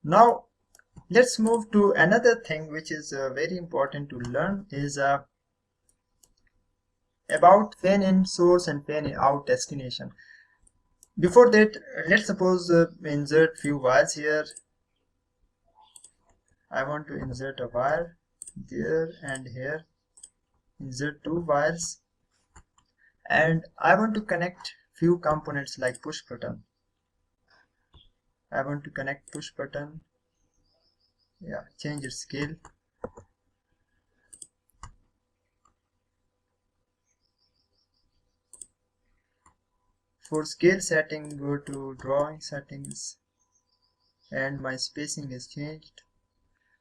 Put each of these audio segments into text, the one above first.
Now let's move to another thing which is very important to learn is about fan in source and fan in out destination. Before that, let's suppose insert few wires here. I want to insert a wire there and here. Insert two wires, and I want to connect few components like push button. I want to connect push button. Yeah, change its scale. For scale setting, go to drawing settings, and my spacing is changed.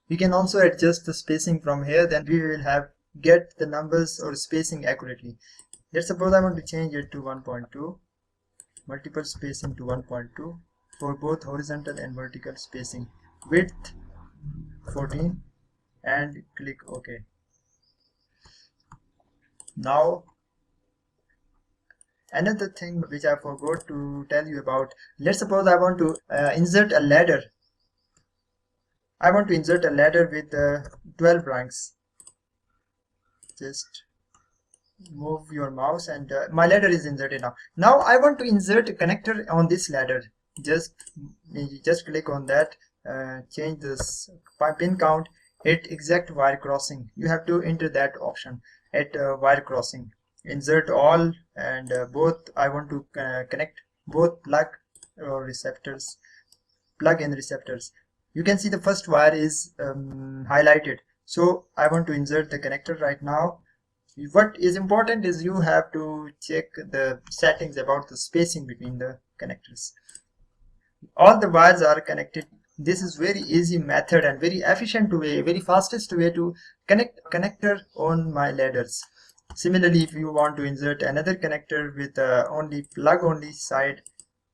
We can also adjust the spacing from here, then we will get the numbers or spacing accurately. Let's suppose I want to change it to 1.2, multiple spacing to 1.2 for both horizontal and vertical spacing, width 14, and click OK. Now another thing which I forgot to tell you about, let's suppose I want to insert a ladder. I want to insert a ladder with 12 rungs. Just move your mouse and my ladder is inserted now. Now I want to insert a connector on this ladder. Just click on that, change this pin count, hit exact wire crossing. You have to enter that option at wire crossing. Insert all and both. I want to connect both plug and receptors. You can see the first wire is highlighted, so I want to insert the connector right now. What is important is you have to check the settings about the spacing between the connectors. All the wires are connected. This is very easy method and very efficient way, very fastest way to connect connector on my ladders. Similarly, if you want to insert another connector with only plug only side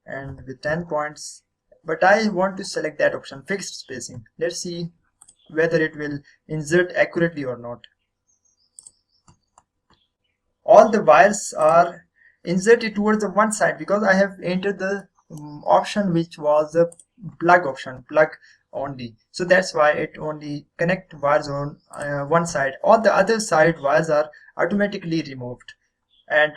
and with 10 points, but I want to select that option, fixed spacing. Let's see whether it will insert accurately or not. All the wires are inserted towards the one side because I have entered the option which was the plug option, plug only. So that's why it only connect wires on one side. All the other side wires are automatically removed. And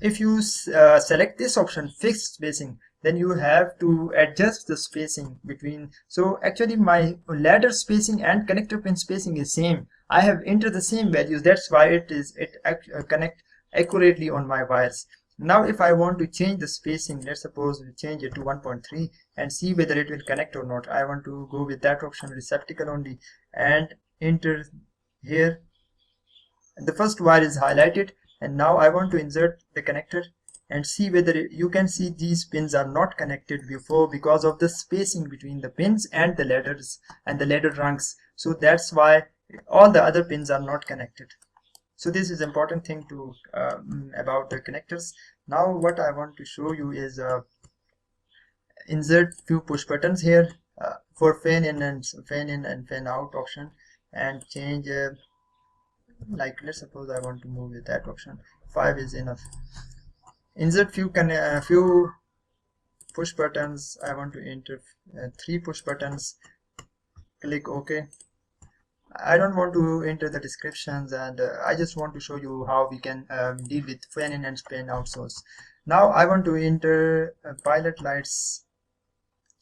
if you select this option, fixed spacing, then you have to adjust the spacing between. So actually my ladder spacing and connector pin spacing is same. I have entered the same values. That's why it connect accurately on my wires. Now if I want to change the spacing, let's suppose we change it to 1.3 and see whether it will connect or not. I want to go with that option, receptacle only, and enter here. The first wire is highlighted, and now I want to insert the connector and see whether you can see these pins are not connected before because of the spacing between the pins and the ladders and the ladder rungs. So that's why all the other pins are not connected. So this is important thing to about the connectors. Now what I want to show you is insert few push buttons here for fan in and fan out option, and change like let's suppose I want to move with that option. 5 is enough. Insert few push buttons. I want to enter 3 push buttons. Click OK. I don't want to enter the descriptions, and I just want to show you how we can deal with fan in and fan out source. Now I want to enter pilot lights.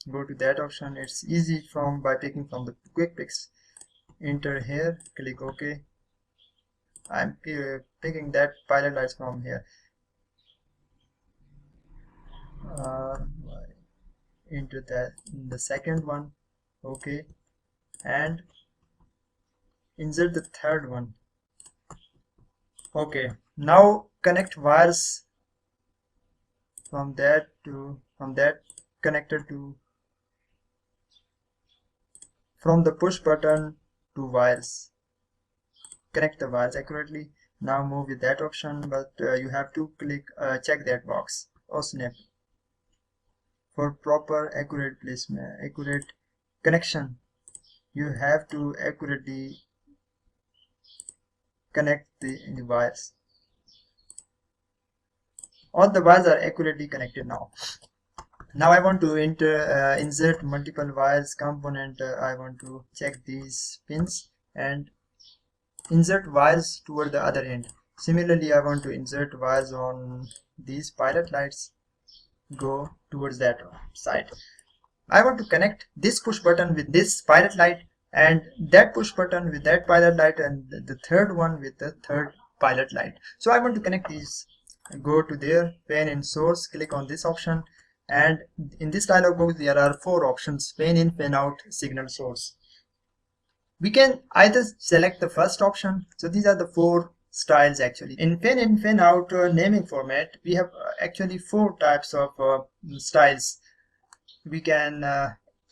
Go to that option. It's easy by picking from the quick picks. Enter here. Click OK. I'm picking that pilot lights from here. Enter the second one. Okay, and insert the third one. Okay, now connect wires from that connector to from the push button to wires. Connect the wires accurately. Now move with that option, but you have to check that box or snap for proper accurate placement, accurate connection. You have to accurately connect the wires. All the wires are accurately connected now. Now I want to insert multiple wires component. I want to check these pins and insert wires toward the other end. Similarly, I want to insert wires on these pilot lights, go towards that side. I want to connect this push button with this pilot light, and that push button with that pilot light, and the third one with the third pilot light. So I want to connect these. Go to there, fan in source, click on this option, and in this dialog box there are 4 options: fan in, fan out, signal source. We can either select the first option. So these are the 4 styles actually. In fan out naming format, we have actually 4 types of styles. We can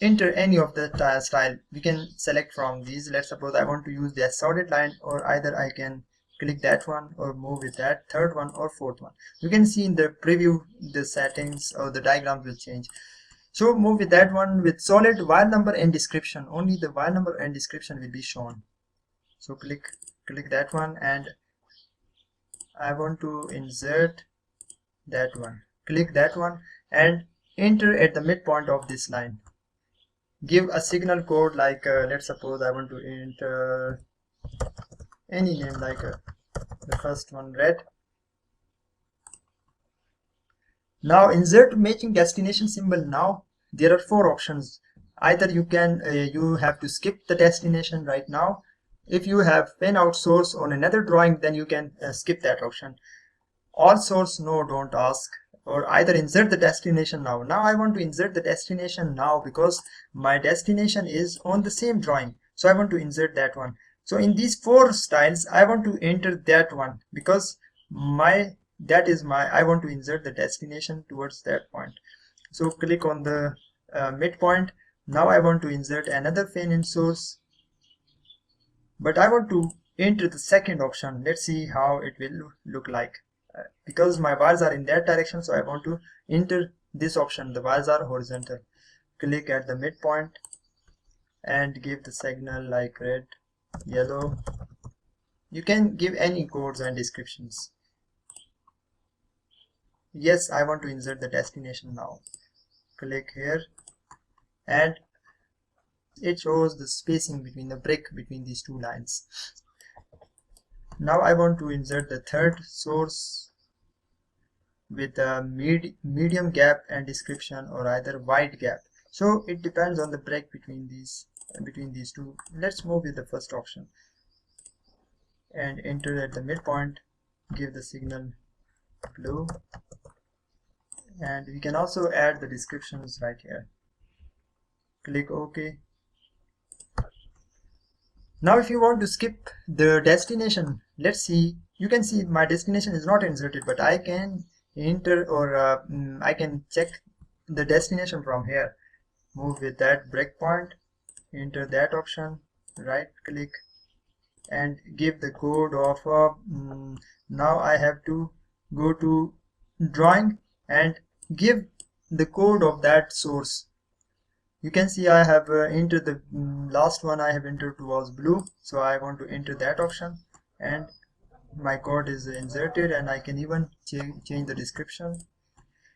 enter any of the style. We can select from these. Let's suppose I want to use the solid line, or either I can click that one or move with that third one or fourth one. You can see in the preview the settings or the diagrams will change. So move with that one with solid wire number and description. Only the wire number and description will be shown. So click that one, and I want to insert that one. Click that one and enter at the midpoint of this line. Give a signal code like let's suppose I want to enter any name like the first one, red. Now insert matching destination symbol. Now there are 4 options. Either you can you have to skip the destination right now. If you have fan out source on another drawing, then you can skip that option. All source, no, don't ask. Or either insert the destination now. Now I want to insert the destination now because my destination is on the same drawing. So I want to insert that one. So in these 4 styles, I want to enter that one because I want to insert the destination towards that point. So click on the midpoint. Now I want to insert another fan in source, but I want to enter the second option. Let's see how it will look like. Because my wires are in that direction, so I want to enter this option. The wires are horizontal. Click at the midpoint and give the signal like red, yellow. You can give any codes and descriptions. Yes, I want to insert the destination now. Click here, and it shows the spacing between the break between these 2 lines. Now I want to insert the third source with a medium gap and description, or either wide gap. So it depends on the break between these 2. Let's move with the first option and enter at the midpoint. Give the signal blue, and we can also add the descriptions right here. Click OK. Now if you want to skip the destination, let's see. You can see my destination is not inserted, but I can enter, or I can check the destination from here. Move with that breakpoint, enter that option, right click, and give the code of now I have to go to drawing and give the code of that source. You can see I have entered the last one I have entered was blue, so I want to enter that option, and my code is inserted, and I can even change the description.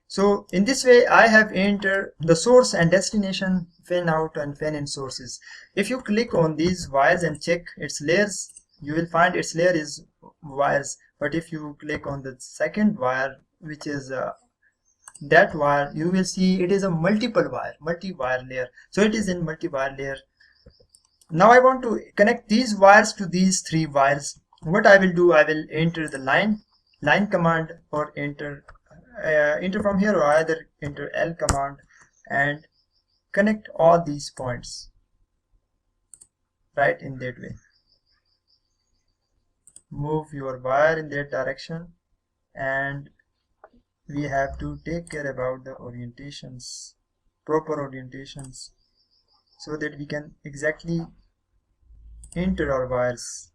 So in this way I have entered the source and destination, fan out and fan in sources. If you click on these wires and check its layers, you will find its layer is wires. But if you click on the second wire, which is that wire, you will see it is a multi-wire layer. So it is in multi-wire layer. Now I want to connect these wires to these 3 wires. What I will do, I will enter the line command, or enter from here, or either enter L command and connect all these points right in that way. Move your wire in that direction, and we have to take care about the orientations, proper orientations, so that we can exactly enter our wires.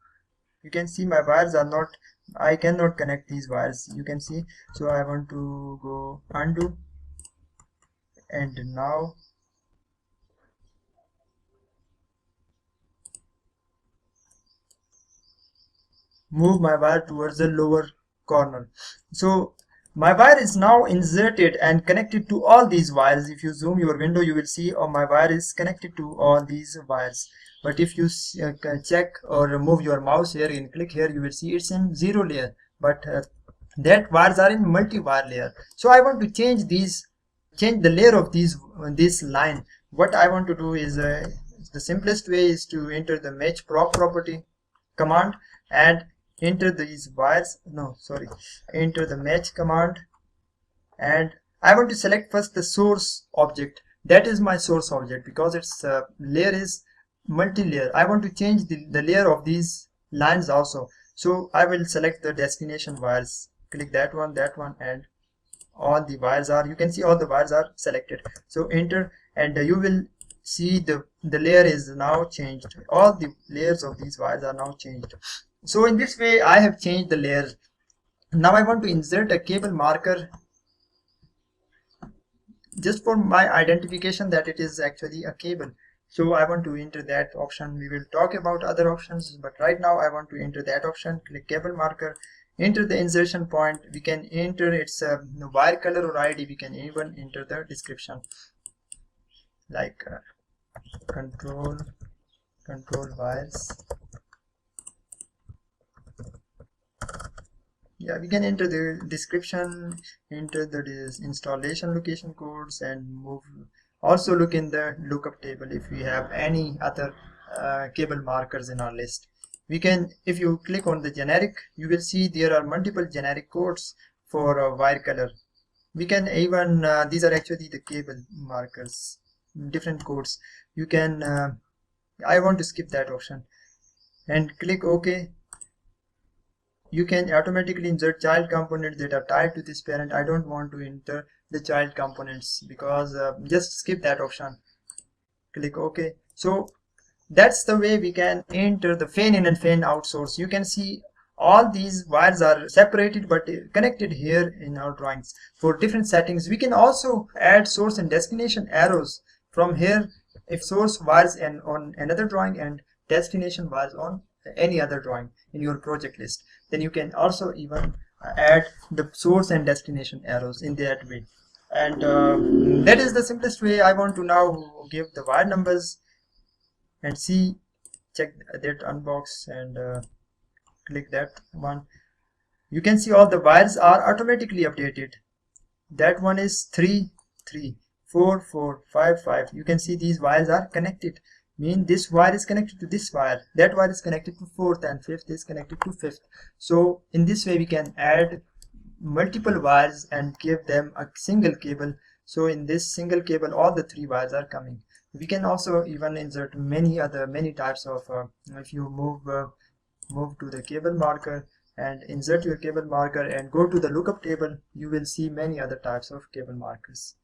You can see my wires are not, I cannot connect these wires, you can see. So I want to go undo, and now move my wire towards the lower corner. So My wire is now inserted and connected to all these wires. If you zoom your window, you will see my wire is connected to all these wires. But if you check or move your mouse here and click here, you will see it's in 0 layer, but that wires are in multi-wire layer. So I want to change the layer of this line. What I want to do is the simplest way is to enter the match prop property command and enter these wires. No, sorry, enter the match command, and I want to select first the source object. That is my source object because its layer is multi-layer. I want to change the layer of these lines also. So I will select the destination wires, click that one, and all the wires are, you can see all the wires are selected. So enter, and you will see the layer is now changed. All the layers of these wires are now changed. So in this way I have changed the layer. Now I want to insert a cable marker just for my identification that it is actually a cable. So I want to enter that option. We will talk about other options, but right now I want to enter that option. Click cable marker, enter the insertion point. We can enter its wire color or ID. We can even enter the description like control wires. Yeah, we can enter the description, enter the installation location codes, and move. Also look in the lookup table if we have any other cable markers in our list. We can, if you click on the generic, you will see there are multiple generic codes for wire color. We can even, these are actually the cable markers, different codes. You can, I want to skip that option and click OK. You can automatically insert child components that are tied to this parent. I don't want to enter the child components because just skip that option. Click OK. So that's the way we can enter the fan in and fan out source. You can see all these wires are separated but connected here in our drawings. For different settings, we can also add source and destination arrows from here. If source wires on another drawing and destination wires on any other drawing in your project list, then you can also even add the source and destination arrows in that way. And that is the simplest way. I want to now give the wire numbers and see, check that unbox and click that one. You can see all the wires are automatically updated. That one is 3 3 4 4 5 5. You can see these wires are connected. Mean this wire is connected to this wire, that wire is connected to 4th, and 5th is connected to 5th. So in this way we can add multiple wires and give them a single cable. So in this single cable all the 3 wires are coming. We can also even insert many types of if you move to the cable marker and insert your cable marker and go to the lookup table, you will see many other types of cable markers.